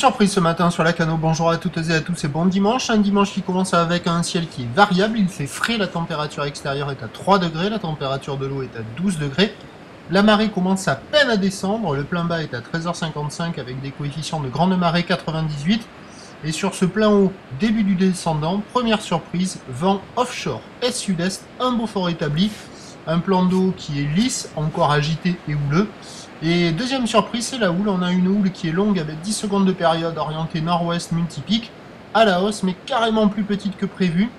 surprise ce matin sur la Cano, bonjour à toutes et à tous et bon dimanche. Un dimanche qui commence avec un ciel qui est variable, il fait frais, la température extérieure est à 3 degrés, la température de l'eau est à 12 degrés. La marée commence à peine à descendre, le plein bas est à 13h55 avec des coefficients de grande marée 98. Et sur ce plein haut, début du descendant, première surprise, vent offshore est-sud-est, un beau fort établi, un plan d'eau qui est lisse, encore agité et houleux. Et deuxième surprise, c'est la houle. On a une houle qui est longue avec 10 secondes de période orientée nord-ouest multipique, à la hausse, mais carrément plus petite que prévu.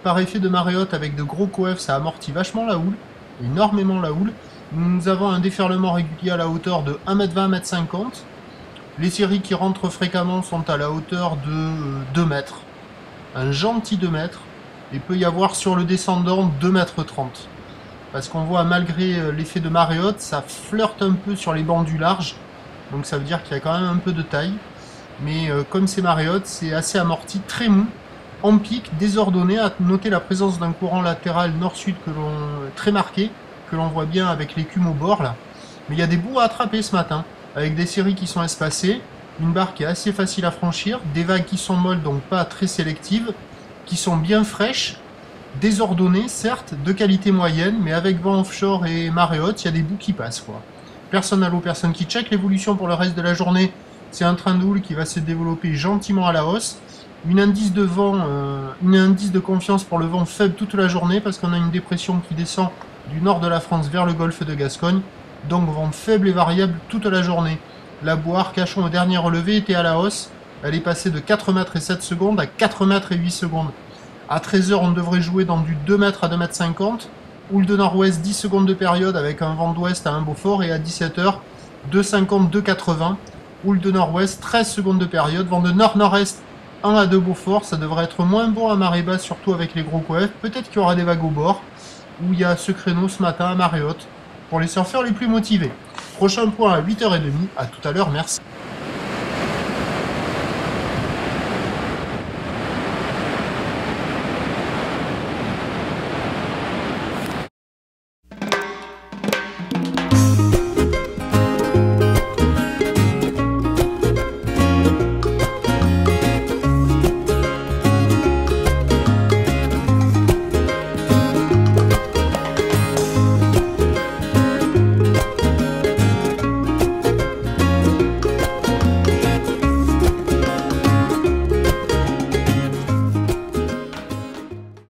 Par effet de marée haute avec de gros coefs, ça amortit vachement la houle, énormément la houle. Nous avons un déferlement régulier à la hauteur de 1m20, 1m50. Les séries qui rentrent fréquemment sont à la hauteur de 2 mètres. Un gentil 2 mètres. Et peut y avoir sur le descendant 2,30 m. Parce qu'on voit malgré l'effet de marée haute, ça flirte un peu sur les bancs du large. Donc ça veut dire qu'il y a quand même un peu de taille. Mais comme c'est marée haute, c'est assez amorti, très mou, en pic, désordonné. À noter la présence d'un courant latéral nord-sud très marqué, que l'on voit bien avec l'écume au bord là. Mais il y a des bouts à attraper ce matin, avec des séries qui sont espacées, une barre qui est assez facile à franchir, des vagues qui sont molles, donc pas très sélectives, qui sont bien fraîches, désordonnées, certes, de qualité moyenne, mais avec vent offshore et marée haute, il y a des bouts qui passent, quoi. Personne à l'eau, personne qui check. L'évolution pour le reste de la journée, c'est un train de houle qui va se développer gentiment à la hausse. Une indice de vent, une indice de confiance pour le vent faible toute la journée, parce qu'on a une dépression qui descend du nord de la France vers le golfe de Gascogne. Donc vent faible et variable toute la journée. La Boire, Cachon au dernier relevé, était à la hausse. Elle est passée de 4 mètres et 7 secondes à 4 mètres et 8 secondes. À 13h, on devrait jouer dans du 2 mètres à 2,50 m. Houle de nord-ouest, 10 secondes de période avec un vent d'ouest à un Beaufort. Et à 17h, 2,50, 2,80. Houle de nord-ouest, 13 secondes de période. Vent de nord-nord-est, 1 à 2 Beaufort. Ça devrait être moins bon à marée basse, surtout avec les gros coefs. Peut-être qu'il y aura des vagues au bord, où il y a ce créneau ce matin à marée haute, pour les surfeurs les plus motivés. Prochain point à 8h30. À tout à l'heure, merci.